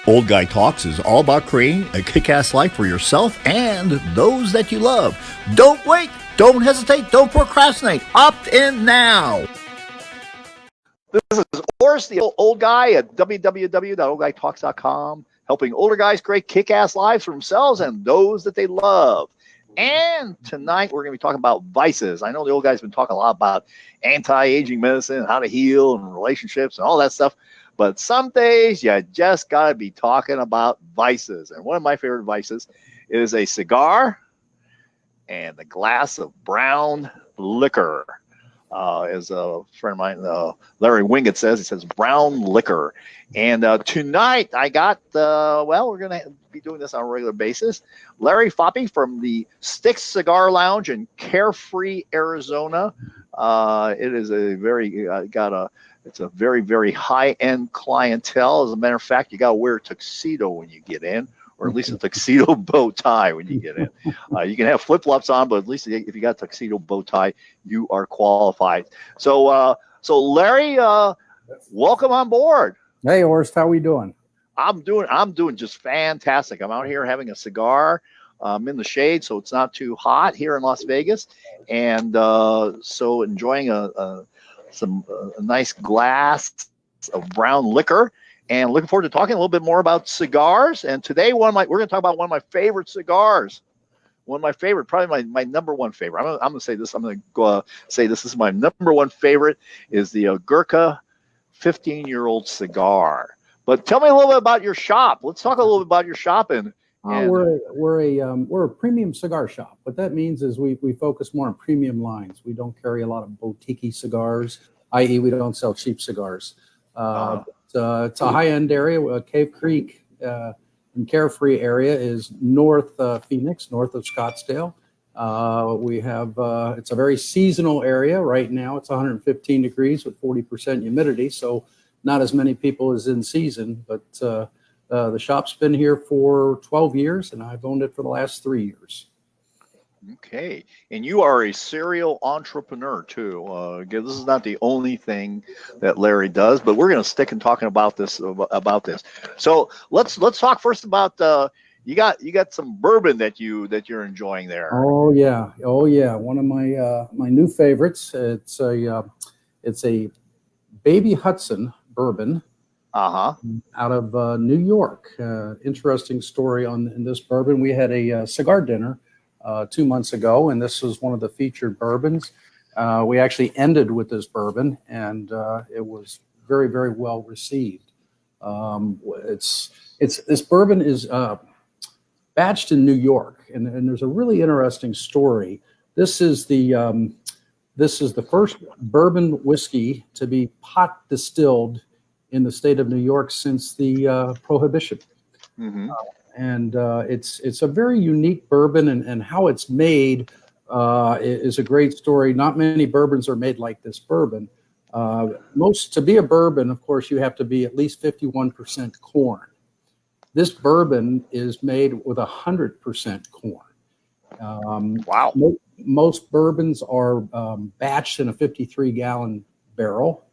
Old Guy Talks is all about creating a kick-ass life for yourself and those that you love. Don't wait, don't hesitate, don't procrastinate. Opt in now. This is Oris, the old guy at www.oldguytalks.com, helping older guys create kick-ass lives for themselves and those that they love. And tonight we're going to be talking about vices. I know the old guy's been talking a lot about anti-aging medicine, how to heal, and relationships, and all that stuff. But some days you just got to be talking about vices. And one of my favorite vices is a cigar and a glass of brown liquor. As a friend of mine, Larry Winget says, he says brown liquor. And tonight I got, we're going to be doing this on a regular basis. Larry Foppe from the Sticks Cigar Lounge in Carefree, Arizona. It is a very, it's a very, very high-end clientele. As a matter of fact, you got to wear a tuxedo when you get in, or at least a tuxedo bow tie when you get in. You can have flip-flops on, but at least if you got a tuxedo bow tie, you are qualified. So Larry, welcome on board. Hey, Horst, how we doing? I'm doing just fantastic. I'm out here having a cigar. I'm in the shade, so it's not too hot here in Las Vegas, and so enjoying a nice glass of brown liquor, and looking forward to talking a little bit more about cigars. And today, we're going to talk about one of my favorite cigars. One of my favorite, probably my number one favorite. I'm going to say this. I'm going to go say this is my number one favorite is the Gurkha 15-year-old cigar. But tell me a little bit about your shop. Let's talk a little bit about your shop. We're a premium cigar shop. What that means is we focus more on premium lines. We don't carry a lot of boutique cigars, i.e., we don't sell cheap cigars. It's a high-end area. Cave Creek and Carefree area is north Phoenix, north of Scottsdale. We have it's a very seasonal area right now. It's 115 degrees with 40% humidity, so not as many people as in season, but the shop's been here for 12 years, and I've owned it for the last 3 years. Okay. And you are a serial entrepreneur, too. This is not the only thing that Larry does, but we're going to stick and talking about this. So let's talk first about you got some bourbon that you're enjoying there. Oh yeah. One of my new favorites. It's a baby Hudson bourbon. Out of New York. Interesting story in this bourbon. We had a cigar dinner 2 months ago, and this was one of the featured bourbons. We actually ended with this bourbon, and it was very, very well received. This bourbon is batched in New York, and there's a really interesting story. This is the first bourbon whiskey to be pot distilled in the state of New York since the Prohibition. Mm-hmm. It's a very unique bourbon, and how it's made is a great story. Not many bourbons are made like this bourbon. To be a bourbon, of course, you have to be at least 51% corn. This bourbon is made with 100% corn. Wow. Most bourbons are batched in a 53-gallon barrel.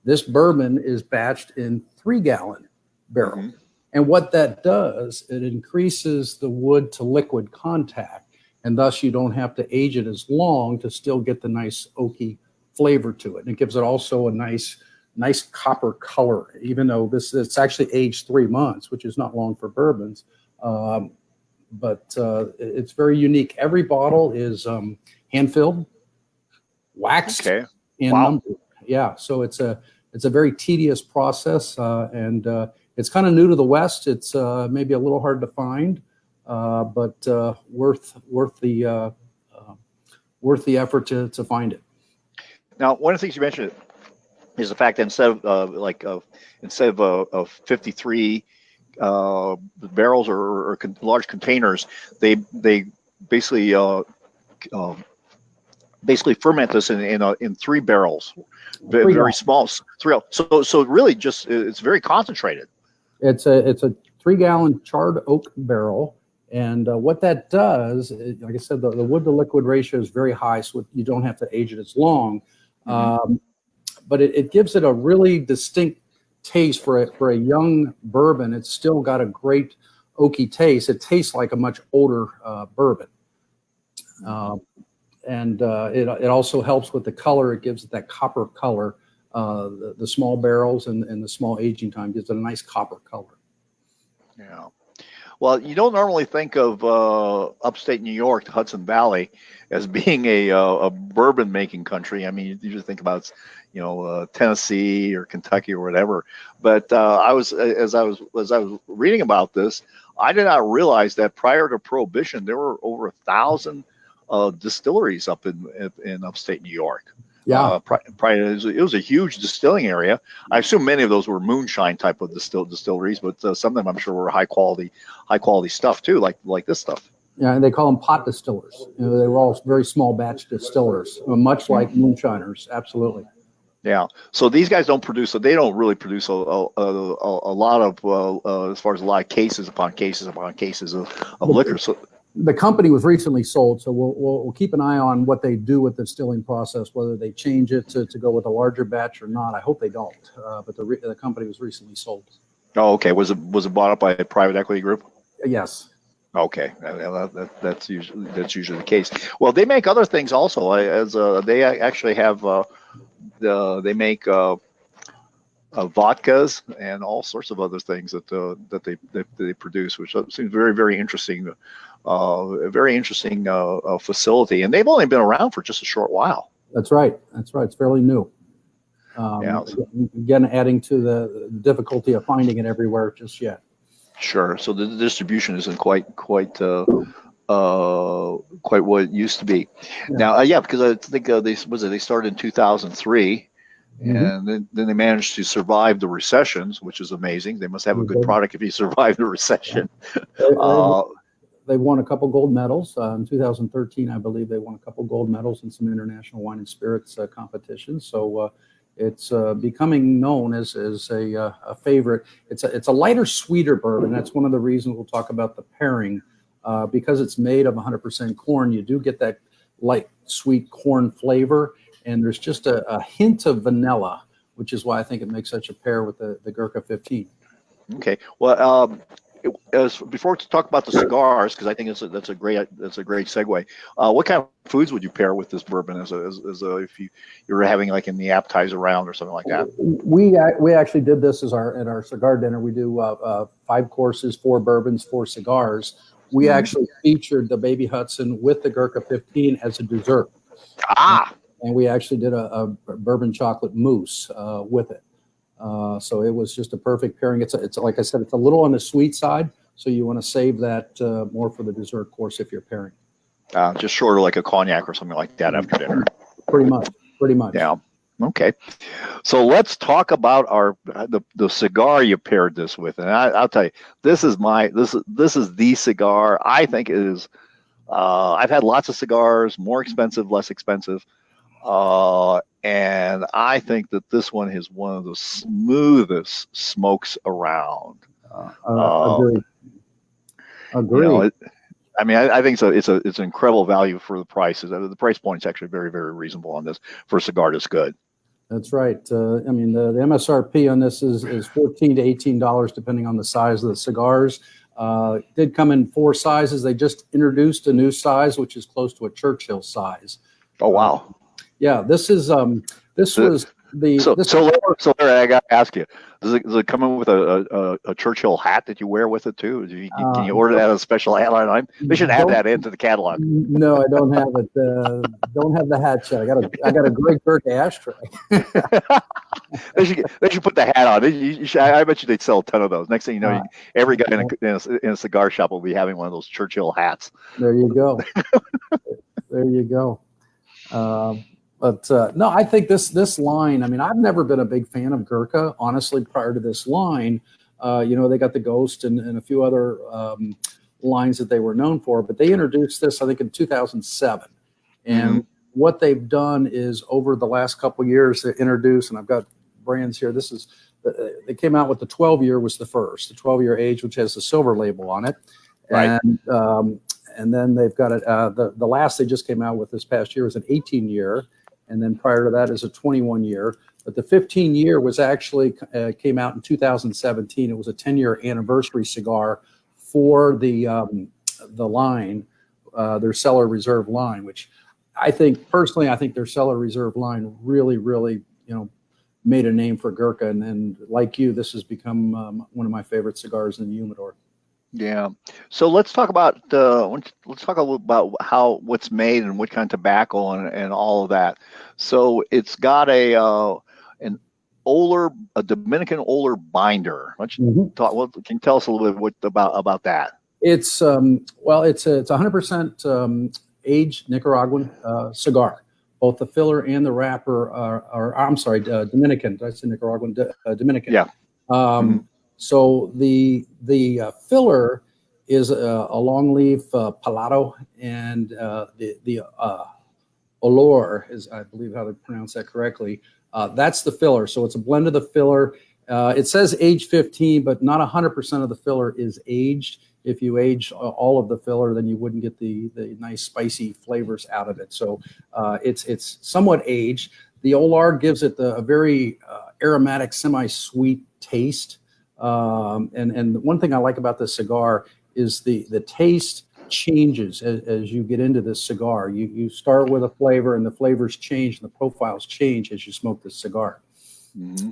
This bourbon is batched in 3-gallon barrel. Mm-hmm. And what that does, it increases the wood to liquid contact, and thus you don't have to age it as long to still get the nice oaky flavor to it. And it gives it also a nice copper color, even though it's actually aged 3 months, which is not long for bourbons. But it's very unique. Every bottle is hand-filled, waxed, and numbered. Yeah, so it's a very tedious process, and it's kind of new to the West. It's maybe a little hard to find, but worth the effort to find it. Now, one of the things you mentioned is the fact that instead of 53 barrels or large containers, they basically ferment this in 3 barrels, very small. So really, just it's very concentrated. It's a 3-gallon charred oak barrel, and what that does, like I said, the wood to liquid ratio is very high, so you don't have to age it as long. Mm-hmm. But it gives it a really distinct taste for a young bourbon. It's still got a great oaky taste. It tastes like a much older bourbon. And it also helps with the color. It gives it that copper color. The small barrels and the small aging time gives it a nice copper color. Yeah. Well, you don't normally think of upstate New York, the Hudson Valley, as being a bourbon making country. I mean, you usually think about, Tennessee or Kentucky or whatever. But as I was reading about this, I did not realize that prior to Prohibition, there were over 1,000 distilleries up in upstate New York. Yeah, It was a huge distilling area. I assume many of those were moonshine type of distilleries, but some of them I'm sure were high quality stuff too, like this stuff. Yeah, and they call them pot distillers. They were all very small batch distillers, much like moonshiners. Absolutely. Yeah. So these guys don't produce. So they don't really produce a lot of as far as a lot of cases upon cases upon cases of liquor. So the company was recently sold, so we'll keep an eye on what they do with the distilling process, whether they change it to go with a larger batch or not. I hope they don't. But the company was recently sold. Oh, okay. Was it bought up by a private equity group? Yes. Okay, that's usually the case. Well, they make other things also. They actually have they make vodkas and all sorts of other things that they produce, which seems very, very interesting. A very interesting facility, and they've only been around for just a short while. That's right. It's fairly new. Yeah. Again, adding to the difficulty of finding it everywhere just yet. Sure. So the distribution isn't quite what it used to be. Yeah. Now, because I think they started in 2003. And then they managed to survive the recessions, which is amazing. They must have a good product if you survive the recession. They won a couple gold medals. In 2013, I believe they won a couple gold medals in some international wine and spirits competitions. So it's becoming known as a favorite. It's a lighter, sweeter bourbon. That's one of the reasons we'll talk about the pairing. Because it's made of 100% corn, you do get that light, sweet corn flavor. And there's just a hint of vanilla, which is why I think it makes such a pair with the Gurkha 15. Okay. Well, before we talk about the cigars, because I think that's a great segue. What kind of foods would you pair with this bourbon as if you were having like in the appetizer round or something like that? We actually did this at our cigar dinner. We do 5 courses, 4 bourbons, 4 cigars. We actually featured the Baby Hudson with the Gurkha 15 as a dessert. And we actually did a bourbon chocolate mousse with it. So it was just a perfect pairing. It's like I said, it's a little on the sweet side. So you want to save that more for the dessert course if you're pairing. Just short of like a cognac or something like that after dinner. Pretty much. Yeah. Okay. So let's talk about the cigar you paired this with. And I'll tell you, this is the cigar. I think it is. I've had lots of cigars, more expensive, less expensive. And I think that this one is one of the smoothest smokes around. Agree. I think so. It's an incredible value for the price. The price point is actually very, very reasonable on this for a cigar that's good. That's right. The MSRP on this is $14 to $18 depending on the size of the cigars. Did come in 4 sizes. They just introduced a new size, which is close to a Churchill size. Oh wow! Yeah, this was the. So Larry, I got to ask you: does it come in with a Churchill hat that you wear with it too? Can you order that as a special hat line? They should add that into the catalog. No, I don't have it. Don't have the hat yet. I got a great Gurkha ashtray. They should put the hat on. I bet you they'd sell a ton of those. Next thing you know, every guy in a cigar shop will be having one of those Churchill hats. There you go. There you go. But no, I think this line, I've never been a big fan of Gurkha, honestly, prior to this line. They got the Ghost and a few other lines that they were known for, but they introduced this, I think, in 2007. And what they've done is over the last couple of years, they introduced, and I've got brands here. They came out with the 12-year was the first, the 12-year age, which has the silver label on it. Right. And then they've got it. The last they just came out with this past year is an 18-year. and then prior to that is a 21 year. But the 15 year was actually came out in 2017. It was a 10-year anniversary cigar for the line, their Cellar Reserve line, which I think personally, I think their Cellar Reserve line really, really, made a name for Gurkha. And like you, this has become one of my favorite cigars in the humidor. Yeah. So let's talk about let's talk a little about what's made and what kind of tobacco and all of that. So it's got a Dominican Oler binder. Let's talk. Well, can you tell us a little bit about that? It's it's a 100% aged Nicaraguan cigar. Both the filler and the wrapper are I'm sorry, Dominican. Did I say Nicaraguan? Dominican. Yeah. So the filler is a longleaf palado, and the olor is, I believe, how to pronounce that correctly. That's the filler. So it's a blend of the filler. It says age 15, but not 100% of the filler is aged. If you age all of the filler, then you wouldn't get the nice spicy flavors out of it. So it's somewhat aged. The Olar gives it a very aromatic, semi-sweet taste. And one thing I like about this cigar is the taste changes as you get into this cigar. You start with a flavor, and the flavors change, and the profiles change as you smoke this cigar. Mm-hmm.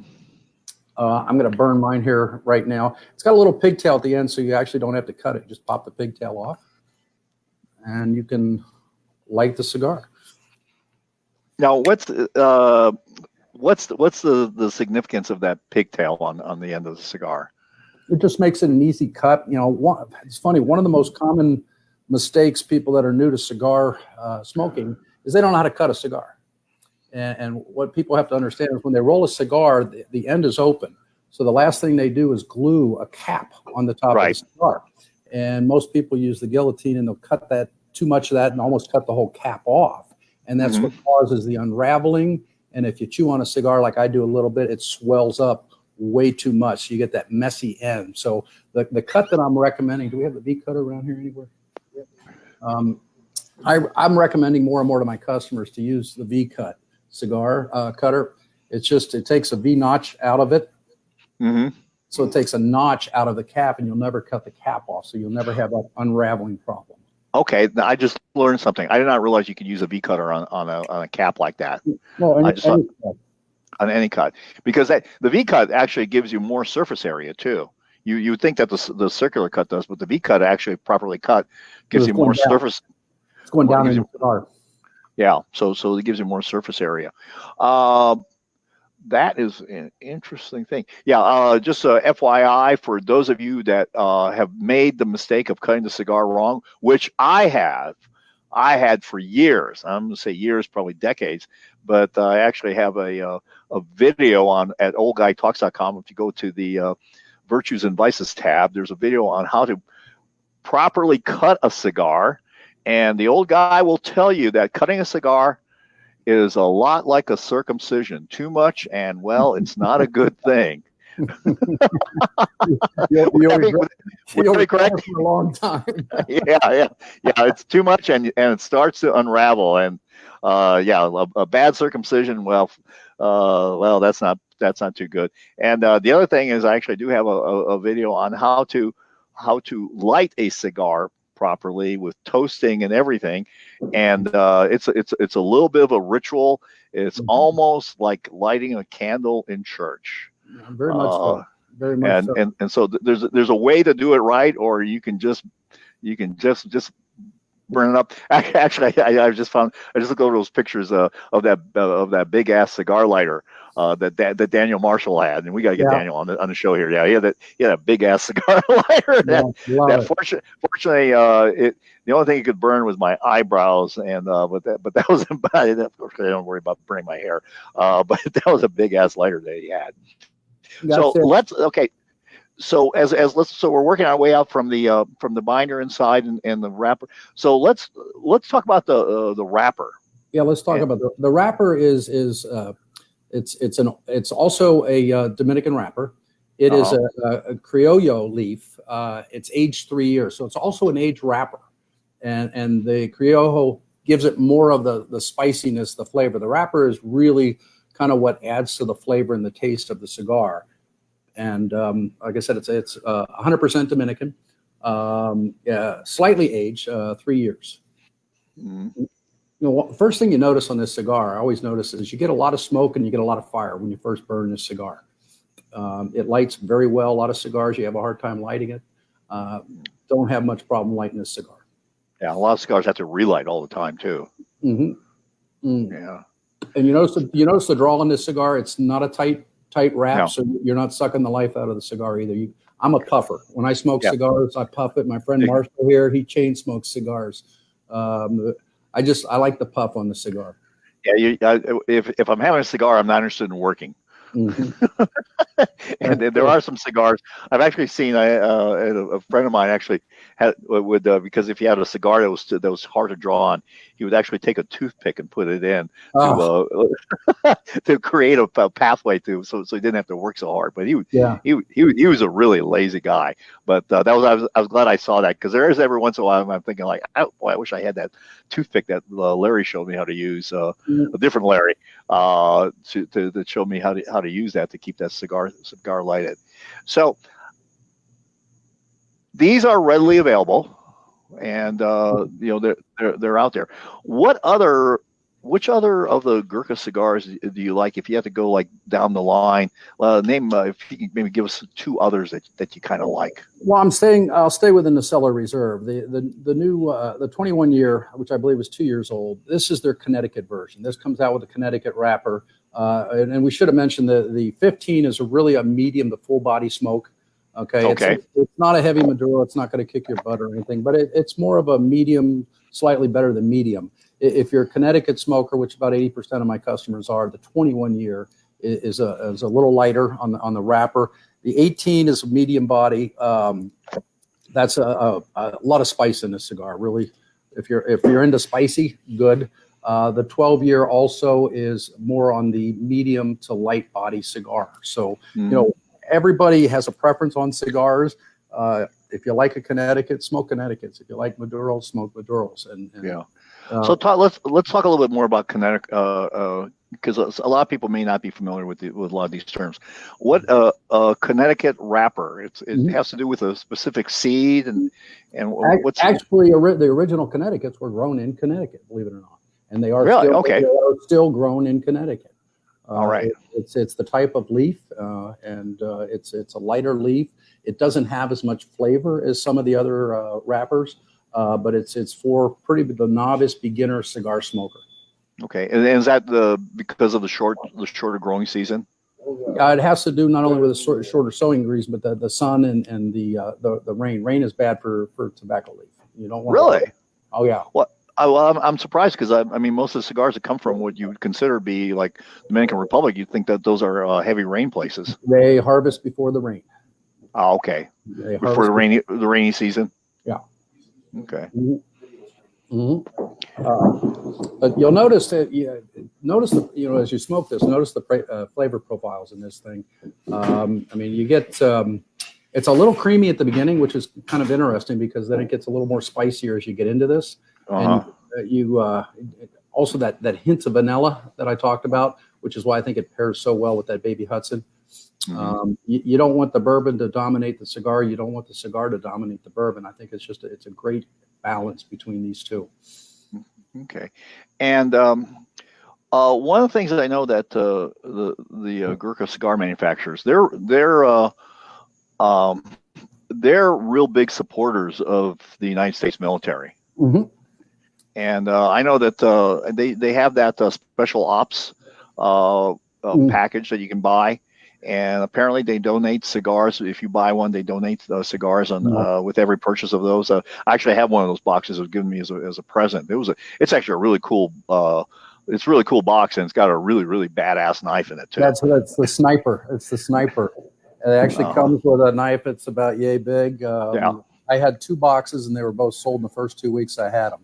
I'm going to burn mine here right now. It's got a little pigtail at the end, so you actually don't have to cut it. Just pop the pigtail off, and you can light the cigar. Now, what's the significance of that pigtail on the end of the cigar? It just makes it an easy cut. It's funny. One of the most common mistakes people that are new to cigar smoking is they don't know how to cut a cigar. And what people have to understand is when they roll a cigar, the end is open. So the last thing they do is glue a cap on the top of the cigar. And most people use the guillotine, and they'll cut too much of that and almost cut the whole cap off. And that's what causes the unraveling. And if you chew on a cigar like I do a little bit, it swells up way too much. So you get that messy end. So the cut that I'm recommending, do we have the V cutter around here anywhere? I'm recommending more and more to my customers to use the V cut cigar cutter. It takes a V notch out of it. Mm-hmm. So it takes a notch out of the cap, and you'll never cut the cap off. So you'll never have that unraveling problem. Okay, I just learned something. I did not realize you could use a V cutter on a cap like that. No, on any cut, because the V cut actually gives you more surface area too. You would think that the circular cut does, but the V cut actually properly cut gives you more surface. It's going down in the cigar. Yeah, so it gives you more surface area. That is an interesting thing. Yeah, just FYI for those of you that have made the mistake of cutting the cigar wrong, which I had for years. I'm going to say years, probably decades, but I actually have a video at oldguytalks.com. If you go to the Virtues and Vices tab, there's a video on how to properly cut a cigar. And the old guy will tell you that cutting a cigar is a lot like a circumcision. Too much, and well, it's not a good thing. You'll be correct for a long time. yeah. It's too much, and it starts to unravel. And a bad circumcision. Well, that's not too good. And the other thing is, I actually do have a video on how to light a cigar properly with toasting and everything, and it's a little bit of a ritual. It's almost like lighting a candle in church. Very much so. Very much so. And so there's a way to do it right, or you can just burn it up. Actually, I just looked over those pictures of that big ass cigar lighter that Daniel Marshall had, and we got to get Daniel on the show here. Yeah, he had a big ass cigar lighter. Fortunately, the only thing it could burn was my eyebrows, and but that was about it. Of course, I don't worry about burning my hair, but that was a big ass lighter that he had. So so we're working our way out from the binder inside and the wrapper. So let's talk about the wrapper. Yeah, let's talk about the wrapper. It's also a Dominican wrapper. It is a Criollo leaf. It's aged 3 years, so it's also an aged wrapper. And the Criollo gives it more of the spiciness, the flavor. The wrapper is really kind of what adds to the flavor and the taste of the cigar. And like I said, it's 100% Dominican, slightly aged, 3 years. Mm-hmm. First thing you notice on this cigar, I always notice, is you get a lot of smoke and you get a lot of fire when you first burn this cigar. It lights very well. A lot of cigars, you have a hard time lighting it. Don't have much problem lighting this cigar. Yeah, a lot of cigars have to relight all the time too. Mm-hmm. Mm. Yeah. And you notice the draw on this cigar. It's not a tight wrap, No. so you're not sucking the life out of the cigar either. I'm a puffer. When I smoke cigars, I puff it. My friend Marshall here, he chain smokes cigars. I like the puff on the cigar. Yeah, if I'm having a cigar, I'm not interested in working. Mm-hmm. And there are some cigars I've actually seen. A friend of mine actually would because if he had a cigar that was hard to draw on, he would actually take a toothpick and put it in to create a pathway so he didn't have to work so hard. But he was a really lazy guy. But I was glad I saw that, because there is every once in a while I'm thinking like, oh, boy, I wish I had that toothpick that Larry showed me how to use, a different Larry, to show me how to use that to keep that cigar lighted. So these are readily available, and they're out there. Which other of the Gurkha cigars do you like? If you have to go like down the line, name if you can maybe give us 2 others that you kind of like. Well, I'll stay within the Cellar Reserve. The new the 21 year, which I believe is 2 years old. This is their Connecticut version. This comes out with a Connecticut wrapper, and we should have mentioned the 15 is really a medium to full body smoke. Okay. It's not a heavy Maduro. It's not going to kick your butt or anything, but it's more of a medium, slightly better than medium. If you're a Connecticut smoker, which about 80% of my customers are, the 21 year is a little lighter on the wrapper. The 18 is a medium body. That's a lot of spice in this cigar. Really, if you're into spicy, good. The 12 year also is more on the medium to light body cigar. So everybody has a preference on cigars. If you like a Connecticut, smoke Connecticut's. If you like Maduros, smoke Maduros. So let's talk a little bit more about Connecticut, because a lot of people may not be familiar with a lot of these terms. What Connecticut wrapper? It has to do with a specific seed, and what's actually the original Connecticut's were grown in Connecticut, believe it or not, and they are really they are still grown in Connecticut. All right, it's the type of leaf, and it's a lighter leaf. It doesn't have as much flavor as some of the other wrappers. But it's for the novice beginner cigar smoker. Okay, and is that because of the shorter growing season? It has to do not only with the shorter sowing season, but the sun and the rain. Rain is bad for tobacco leaf. You don't want really. Oh yeah. Well, I'm surprised, because I mean, most of the cigars that come from what you would consider be like Dominican Republic, you'd think that those are heavy rain places. They harvest before the rain. Oh, okay. Before the rainy season. Yeah. Okay. But you'll notice that as you smoke this, notice the flavor profiles in this thing. I mean, you get it's a little creamy at the beginning, which is kind of interesting, because then it gets a little more spicier as you get into this. And you also that hint of vanilla that I talked about, which is why I think it pairs so well with that baby Hudson. You don't want the bourbon to dominate the cigar. You don't want the cigar to dominate the bourbon. I think it's a great balance between these two. Okay. And one of the things that I know that the Gurkha cigar manufacturers, they're real big supporters of the United States military. Mm-hmm. And I know that they have that special ops package that you can buy. And apparently they donate cigars. If you buy one, they donate cigars with every purchase of those. I actually have one of those boxes. It was given me as a present. It's actually a really cool. It's a really cool box, and it's got a really, really badass knife in it too. That's the sniper. It's the sniper. It actually comes with a knife. It's about yay big. I had 2 boxes, and they were both sold in the first 2 weeks I had them.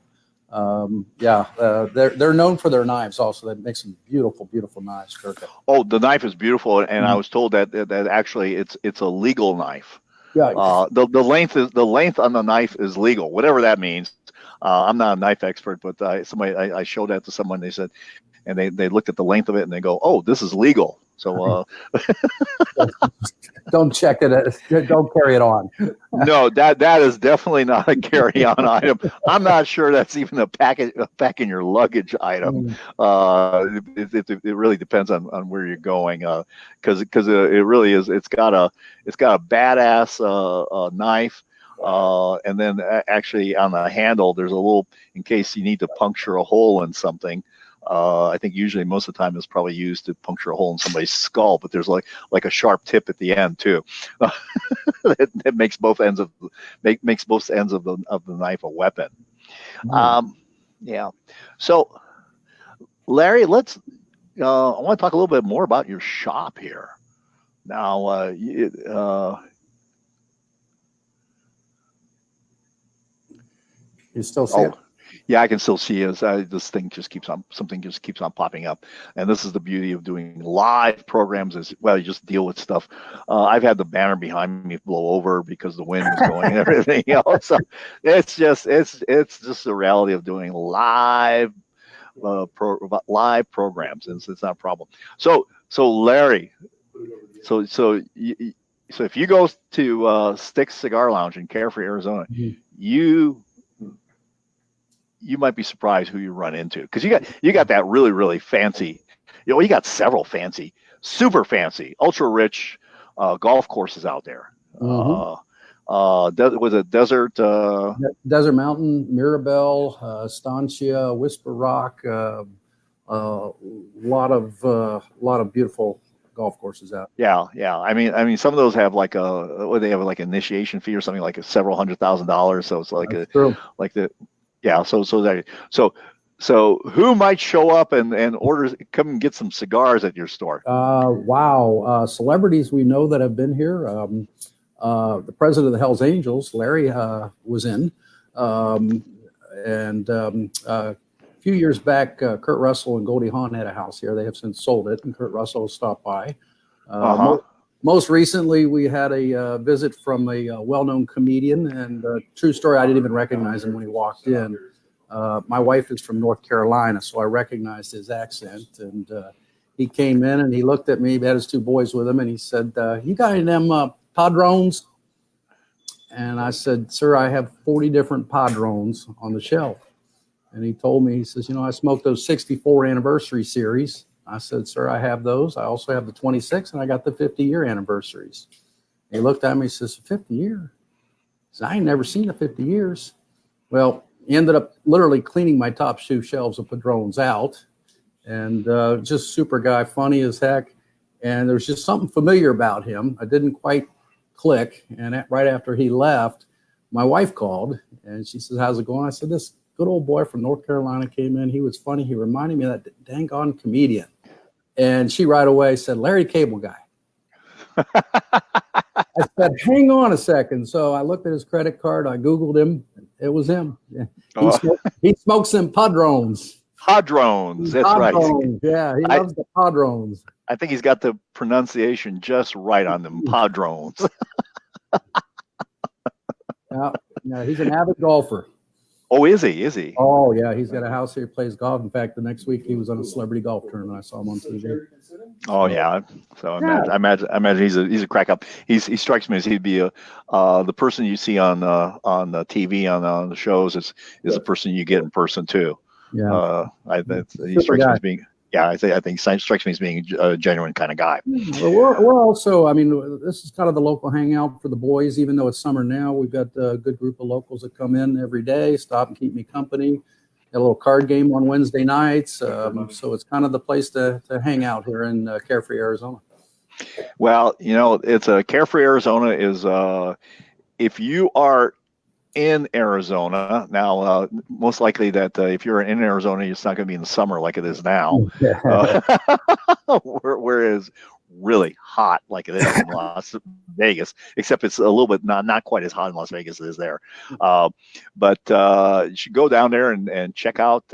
They're known for their knives also. That makes some beautiful, beautiful knives, Gurkha. Oh, the knife is beautiful, and I was told that actually it's a legal knife. Yeah. The length on the knife is legal, whatever that means. I'm not a knife expert, but I showed that to someone. They said, and they looked at the length of it and they go, "Oh, this is legal." So don't check it. Don't carry it on. no, that is definitely not a carry-on item. I'm not sure that's even a pack in your luggage item. It really depends on where you're going, because it really is. It's got a badass knife. And then actually on the handle, there's a little, in case you need to puncture a hole in something. I think usually most of the time it's probably used to puncture a hole in somebody's skull, but there's like a sharp tip at the end too. that makes both ends of the knife a weapon. Yeah. So, Larry, let's. I want to talk a little bit more about your shop here. Now, you still see it? Yeah, I can still see it. This thing something just keeps on popping up. And this is the beauty of doing live programs is, well, you just deal with stuff. I've had the banner behind me blow over because the wind was going and everything else. So it's just the reality of doing live programs. And it's not a problem. So Larry, so if you go to Sticks Cigar Lounge in Carefree, Arizona, you might be surprised who you run into, because you got that really, really fancy, you got several fancy, super fancy, ultra rich golf courses out there. Was it Desert Mountain, Mirabelle, Estancia, Whisper Rock, a lot of beautiful golf courses out. Yeah. I mean, some of those have like they have like an initiation fee or something like several $100,000. So it's like So who might show up and come and get some cigars at your store? Wow. Celebrities we know that have been here. The president of the Hells Angels, Larry, was in. A few years back, Kurt Russell and Goldie Hawn had a house here. They have since sold it, and Kurt Russell stopped by. Most recently, we had a visit from a well-known comedian, and true story, I didn't even recognize him when he walked in. My wife is from North Carolina, so I recognized his accent, and he came in and he looked at me. He had his two boys with him, and he said, "You got any of them Padrones?" And I said, "Sir, I have 40 different Padrones on the shelf." And he told me, he says, "I smoked those 64 anniversary series." I said, "Sir, I have those. I also have the 26, and I got the 50-year anniversaries." And he looked at me, he says, 50 year? He said, "I ain't never seen a 50 years. Well, he ended up literally cleaning my top two shelves of Padrones out, and just super guy, funny as heck. And there's just something familiar about him. I didn't quite click. And right after he left, my wife called, and she says, "How's it going?" I said, "This good old boy from North Carolina came in. He was funny. He reminded me of that dang on comedian." And she right away said, "Larry Cable Guy." I said, "Hang on a second." So I looked at his credit card. I Googled him. It was him. Yeah. He smokes them Padrones. Padrones. That's Padrones. Right. Yeah, he loves the Padrones. I think he's got the pronunciation just right on them Padrones. Yeah, he's an avid golfer. Oh, is he? Oh, yeah. He's got a house here. He plays golf. In fact, the next week he was on a celebrity golf tournament. I saw him on TV. Oh, yeah. So I imagine he's a crack up. He strikes me as he'd be the person you see on the TV on the shows is the person you get in person too. Yeah. He strikes me as being. Yeah, I think he strikes me as being a genuine kind of guy. Well, we're also, I mean, this is kind of the local hangout for the boys. Even though it's summer now, we've got a good group of locals that come in every day, stop and keep me company. Got a little card game on Wednesday nights. So it's kind of the place to hang out here in Carefree, Arizona. Well, it's Carefree, Arizona is if you are in Arizona now, most likely that if you're in Arizona, it's not going to be in the summer like it is now, where it's really hot like it is in Las Vegas, except it's a little bit not quite as hot in Las Vegas as it is there. But you should go down there and check out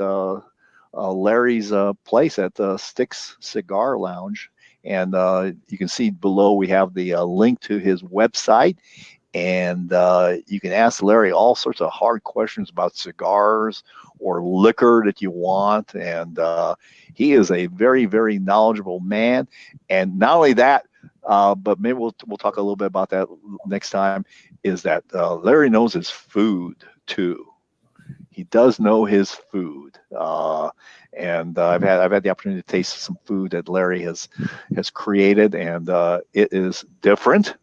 Larry's place at the Sticks Cigar Lounge, and you can see below we have the link to his website. And you can ask Larry all sorts of hard questions about cigars or liquor that you want. And he is a very, very knowledgeable man. And not only that, but maybe we'll talk a little bit about that next time, is that Larry knows his food too. He does know his food. And I've had the opportunity to taste some food that Larry has created, and it is different.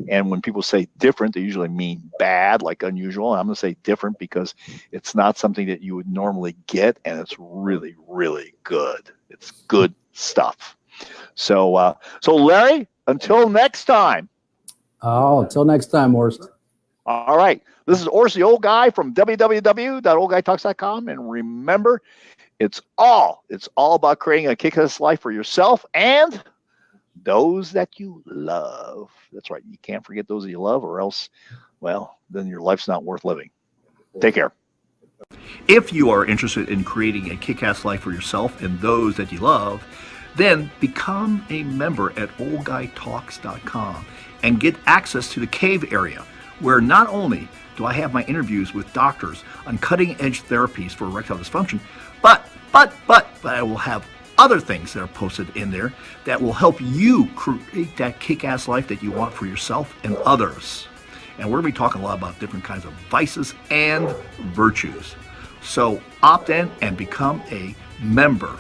And when people say different, they usually mean bad, like unusual. And I'm going to say different because it's not something that you would normally get, and it's really, really good. It's good stuff. So, so Larry, until next time. Oh, until next time, Horst. All right. This is Horst, the old guy from www.oldguytalks.com. And remember, it's all about creating a kick-ass life for yourself and those that you love. That's right. You can't forget those that you love, or else, well, then your life's not worth living. Take care. If you are interested in creating a kick-ass life for yourself and those that you love, then become a member at oldguytalks.com and get access to the cave area, where not only do I have my interviews with doctors on cutting-edge therapies for erectile dysfunction, but I will have other things that are posted in there that will help you create that kick-ass life that you want for yourself and others. And we're going to be talking a lot about different kinds of vices and virtues. So opt in and become a member